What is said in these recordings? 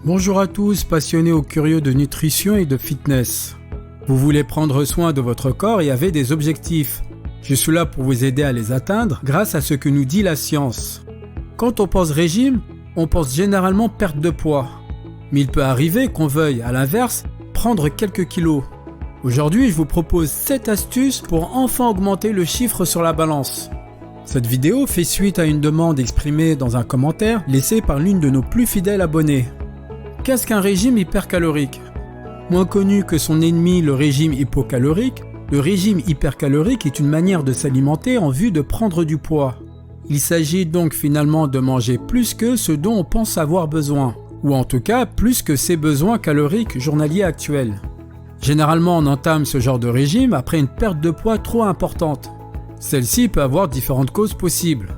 Bonjour à tous, passionnés ou curieux de nutrition et de fitness. Vous voulez prendre soin de votre corps et avez des objectifs. Je suis là pour vous aider à les atteindre grâce à ce que nous dit la science. Quand on pense régime, on pense généralement perte de poids. Mais il peut arriver qu'on veuille, à l'inverse, prendre quelques kilos. Aujourd'hui, je vous propose 7 astuces pour enfin augmenter le chiffre sur la balance. Cette vidéo fait suite à une demande exprimée dans un commentaire laissé par l'une de nos plus fidèles abonnés. Qu'est-ce qu'un régime hypercalorique ? Moins connu que son ennemi, le régime hypocalorique, le régime hypercalorique est une manière de s'alimenter en vue de prendre du poids. Il s'agit donc finalement de manger plus que ce dont on pense avoir besoin, ou en tout cas plus que ses besoins caloriques journaliers actuels. Généralement, on entame ce genre de régime après une perte de poids trop importante. Celle-ci peut avoir différentes causes possibles.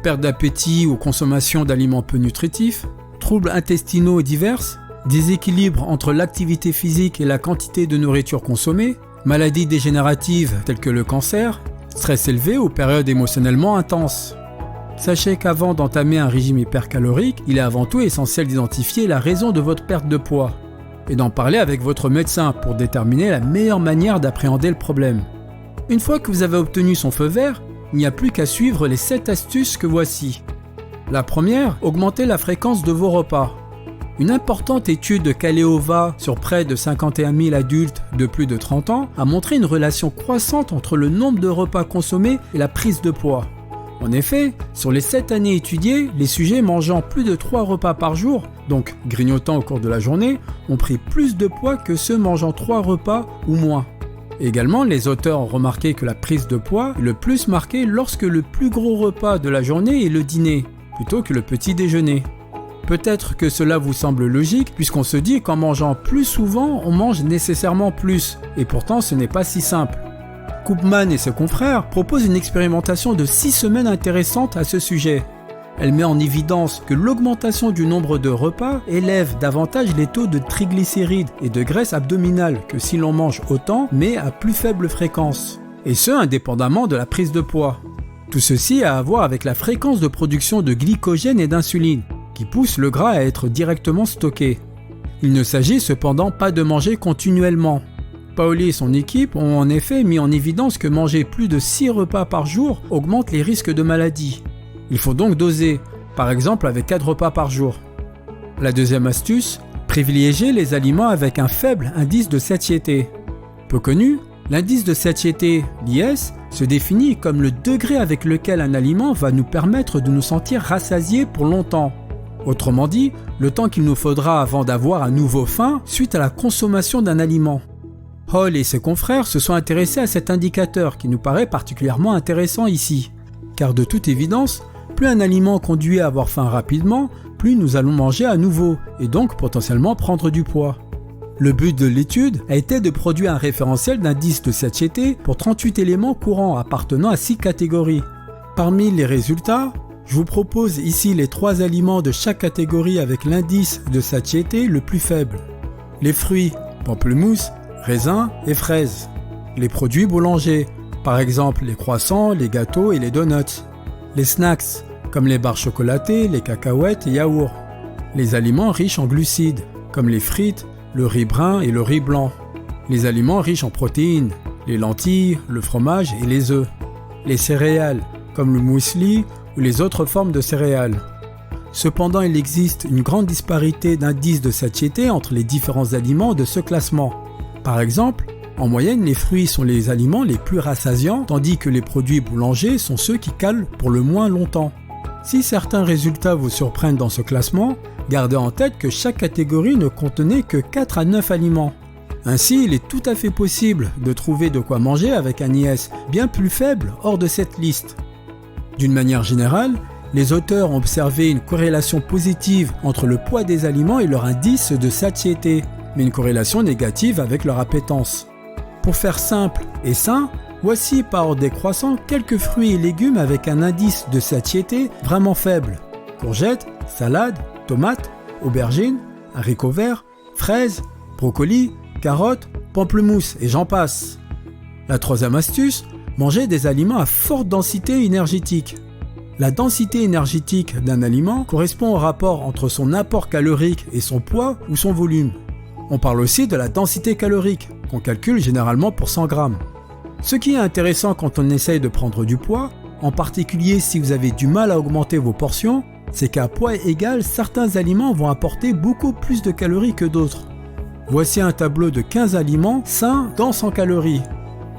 Perte d'appétit ou consommation d'aliments peu nutritifs, troubles intestinaux divers, déséquilibre entre l'activité physique et la quantité de nourriture consommée, maladies dégénératives telles que le cancer, stress élevé ou périodes émotionnellement intenses. Sachez qu'avant d'entamer un régime hypercalorique, il est avant tout essentiel d'identifier la raison de votre perte de poids et d'en parler avec votre médecin pour déterminer la meilleure manière d'appréhender le problème. Une fois que vous avez obtenu son feu vert, il n'y a plus qu'à suivre les 7 astuces que voici. La première, augmentez la fréquence de vos repas. Une importante étude de Kaleova sur près de 51 000 adultes de plus de 30 ans a montré une relation croissante entre le nombre de repas consommés et la prise de poids. En effet, sur les 7 années étudiées, les sujets mangeant plus de 3 repas par jour, donc grignotant au cours de la journée, ont pris plus de poids que ceux mangeant 3 repas ou moins. Également, les auteurs ont remarqué que la prise de poids est le plus marquée lorsque le plus gros repas de la journée est le dîner, plutôt que le petit déjeuner. Peut-être que cela vous semble logique, puisqu'on se dit qu'en mangeant plus souvent, on mange nécessairement plus, et pourtant ce n'est pas si simple. Koopman et ses confrères proposent une expérimentation de 6 semaines intéressante à ce sujet. Elle met en évidence que l'augmentation du nombre de repas élève davantage les taux de triglycérides et de graisse abdominale que si l'on mange autant, mais à plus faible fréquence. Et ce, indépendamment de la prise de poids. Tout ceci a à voir avec la fréquence de production de glycogène et d'insuline, qui pousse le gras à être directement stocké. Il ne s'agit cependant pas de manger continuellement. Paoli et son équipe ont en effet mis en évidence que manger plus de 6 repas par jour augmente les risques de maladie. Il faut donc doser, par exemple avec 4 repas par jour. La deuxième astuce, privilégier les aliments avec un faible indice de satiété. Peu connu, l'indice de satiété, l'IS, se définit comme le degré avec lequel un aliment va nous permettre de nous sentir rassasiés pour longtemps. Autrement dit, le temps qu'il nous faudra avant d'avoir à nouveau faim suite à la consommation d'un aliment. Hall et ses confrères se sont intéressés à cet indicateur qui nous paraît particulièrement intéressant ici. Car de toute évidence, plus un aliment conduit à avoir faim rapidement, plus nous allons manger à nouveau et donc potentiellement prendre du poids. Le but de l'étude a été de produire un référentiel d'indice de satiété pour 38 éléments courants appartenant à 6 catégories. Parmi les résultats, je vous propose ici les 3 aliments de chaque catégorie avec l'indice de satiété le plus faible. Les fruits, pamplemousse, raisins et fraises. Les produits boulangers, par exemple les croissants, les gâteaux et les donuts. Les snacks, comme les barres chocolatées, les cacahuètes et yaourts. Les aliments riches en glucides, comme les frites, le riz brun et le riz blanc. Les aliments riches en protéines, les lentilles, le fromage et les œufs. Les céréales, comme le muesli ou les autres formes de céréales. Cependant, il existe une grande disparité d'indices de satiété entre les différents aliments de ce classement. Par exemple, en moyenne, les fruits sont les aliments les plus rassasiants, tandis que les produits boulangers sont ceux qui calent pour le moins longtemps. Si certains résultats vous surprennent dans ce classement, gardez en tête que chaque catégorie ne contenait que 4 à 9 aliments. Ainsi, il est tout à fait possible de trouver de quoi manger avec un IS bien plus faible hors de cette liste. D'une manière générale, les auteurs ont observé une corrélation positive entre le poids des aliments et leur indice de satiété, mais une corrélation négative avec leur appétence. Pour faire simple et sain, voici par ordre décroissant quelques fruits et légumes avec un indice de satiété vraiment faible. Courgettes, salades, tomates, aubergines, haricots verts, fraises, brocolis, carottes, pamplemousse et j'en passe. La troisième astuce, manger des aliments à forte densité énergétique. La densité énergétique d'un aliment correspond au rapport entre son apport calorique et son poids ou son volume. On parle aussi de la densité calorique, qu'on calcule généralement pour 100 grammes. Ce qui est intéressant quand on essaye de prendre du poids, en particulier si vous avez du mal à augmenter vos portions, c'est qu'à poids égal, certains aliments vont apporter beaucoup plus de calories que d'autres. Voici un tableau de 15 aliments sains denses en calories.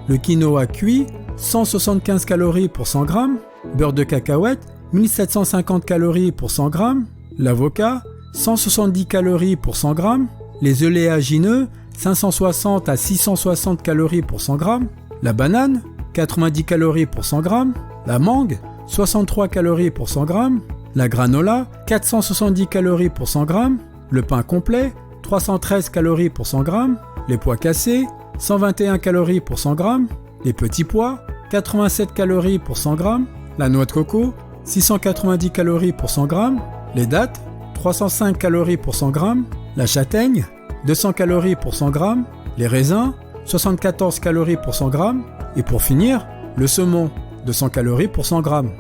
Le quinoa cuit, 175 calories pour 100 grammes. Beurre de cacahuète, 1750 calories pour 100 grammes. L'avocat, 170 calories pour 100 grammes. Les oléagineux, 560 à 660 calories pour 100 grammes. La banane, 90 calories pour 100 grammes. La mangue, 63 calories pour 100 grammes. La granola, 470 calories pour 100 grammes. Le pain complet, 313 calories pour 100 grammes. Les pois cassés, 121 calories pour 100 grammes. Les petits pois, 87 calories pour 100 grammes. La noix de coco, 690 calories pour 100 grammes. Les dattes, 305 calories pour 100 grammes. La châtaigne, 200 calories pour 100 grammes. Les raisins, 74 calories pour 100 grammes. Et pour finir, le saumon, 200 calories pour 100 grammes.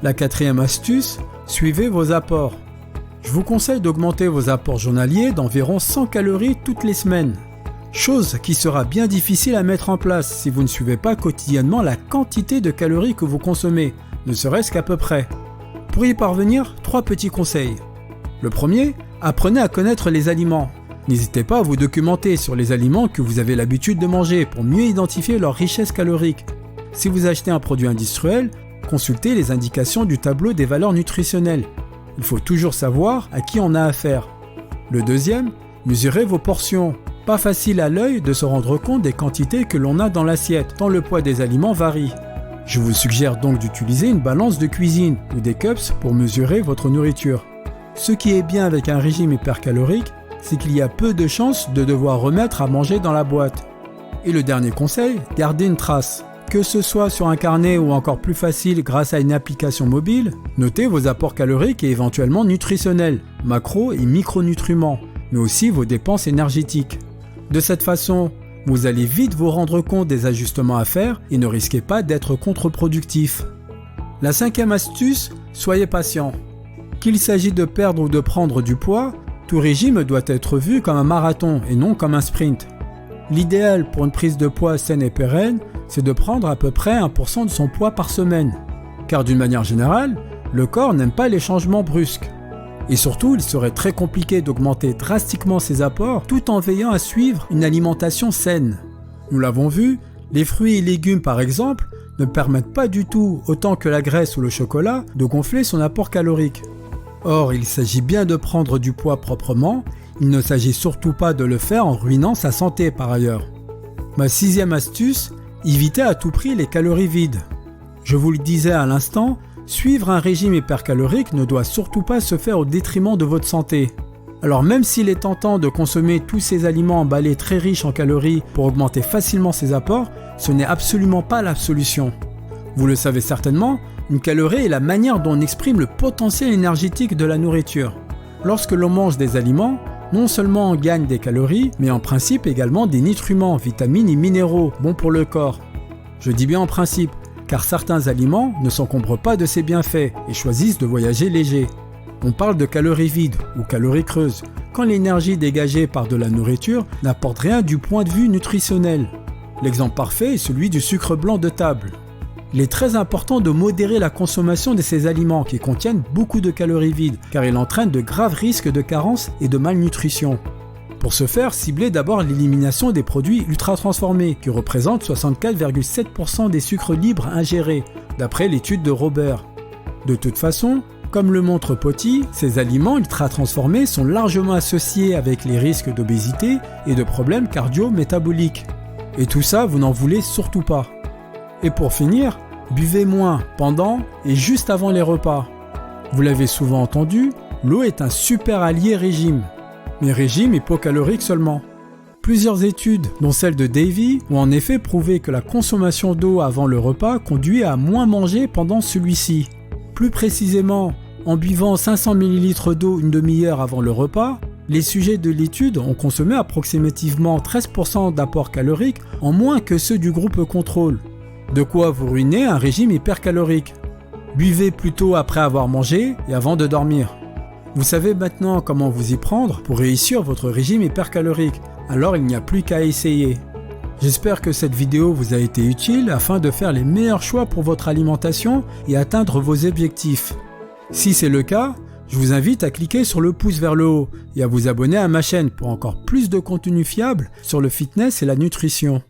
La quatrième astuce, suivez vos apports. Je vous conseille d'augmenter vos apports journaliers d'environ 100 calories toutes les semaines. Chose qui sera bien difficile à mettre en place si vous ne suivez pas quotidiennement la quantité de calories que vous consommez, ne serait-ce qu'à peu près. Pour y parvenir, 3 petits conseils. Le premier, apprenez à connaître les aliments. N'hésitez pas à vous documenter sur les aliments que vous avez l'habitude de manger pour mieux identifier leur richesse calorique. Si vous achetez un produit industriel, consultez les indications du tableau des valeurs nutritionnelles. Il faut toujours savoir à qui on a affaire. Le deuxième, mesurez vos portions. Pas facile à l'œil de se rendre compte des quantités que l'on a dans l'assiette, tant le poids des aliments varie. Je vous suggère donc d'utiliser une balance de cuisine ou des cups pour mesurer votre nourriture. Ce qui est bien avec un régime hypercalorique, c'est qu'il y a peu de chances de devoir remettre à manger dans la boîte. Et le dernier conseil, gardez une trace. Que ce soit sur un carnet ou encore plus facile grâce à une application mobile, notez vos apports caloriques et éventuellement nutritionnels, macro et micronutriments, mais aussi vos dépenses énergétiques. De cette façon, vous allez vite vous rendre compte des ajustements à faire et ne risquez pas d'être contre-productif. La cinquième astuce, soyez patient. Qu'il s'agisse de perdre ou de prendre du poids, tout régime doit être vu comme un marathon et non comme un sprint. L'idéal pour une prise de poids saine et pérenne, c'est de prendre à peu près 1% de son poids par semaine. Car d'une manière générale, le corps n'aime pas les changements brusques. Et surtout, il serait très compliqué d'augmenter drastiquement ses apports tout en veillant à suivre une alimentation saine. Nous l'avons vu, les fruits et légumes par exemple ne permettent pas du tout, autant que la graisse ou le chocolat, de gonfler son apport calorique. Or, il s'agit bien de prendre du poids proprement, il ne s'agit surtout pas de le faire en ruinant sa santé par ailleurs. Ma sixième astuce, évitez à tout prix les calories vides. Je vous le disais à l'instant, suivre un régime hypercalorique ne doit surtout pas se faire au détriment de votre santé. Alors même s'il est tentant de consommer tous ces aliments emballés très riches en calories pour augmenter facilement ses apports, ce n'est absolument pas la solution. Vous le savez certainement, une calorie est la manière dont on exprime le potentiel énergétique de la nourriture. Lorsque l'on mange des aliments, non seulement on gagne des calories, mais en principe également des nutriments, vitamines et minéraux, bons pour le corps. Je dis bien en principe, car certains aliments ne s'encombrent pas de ces bienfaits et choisissent de voyager léger. On parle de calories vides ou calories creuses, quand l'énergie dégagée par de la nourriture n'apporte rien du point de vue nutritionnel. L'exemple parfait est celui du sucre blanc de table. Il est très important de modérer la consommation de ces aliments qui contiennent beaucoup de calories vides, car ils entraînent de graves risques de carence et de malnutrition. Pour ce faire, ciblez d'abord l'élimination des produits ultra-transformés, qui représentent 64,7% des sucres libres ingérés, d'après l'étude de Robert. De toute façon, comme le montre Potty, ces aliments ultra-transformés sont largement associés avec les risques d'obésité et de problèmes cardio-métaboliques. Et tout ça, vous n'en voulez surtout pas. Et pour finir, buvez moins pendant et juste avant les repas. Vous l'avez souvent entendu, l'eau est un super allié régime. Mais régime hypocalorique seulement. Plusieurs études, dont celle de Davy, ont en effet prouvé que la consommation d'eau avant le repas conduit à moins manger pendant celui-ci. Plus précisément, en buvant 500 ml d'eau une demi-heure avant le repas, les sujets de l'étude ont consommé approximativement 13% d'apport calorique en moins que ceux du groupe contrôle. De quoi vous ruiner un régime hypercalorique. Buvez plutôt après avoir mangé et avant de dormir. Vous savez maintenant comment vous y prendre pour réussir votre régime hypercalorique, alors il n'y a plus qu'à essayer. J'espère que cette vidéo vous a été utile afin de faire les meilleurs choix pour votre alimentation et atteindre vos objectifs. Si c'est le cas, je vous invite à cliquer sur le pouce vers le haut et à vous abonner à ma chaîne pour encore plus de contenu fiable sur le fitness et la nutrition.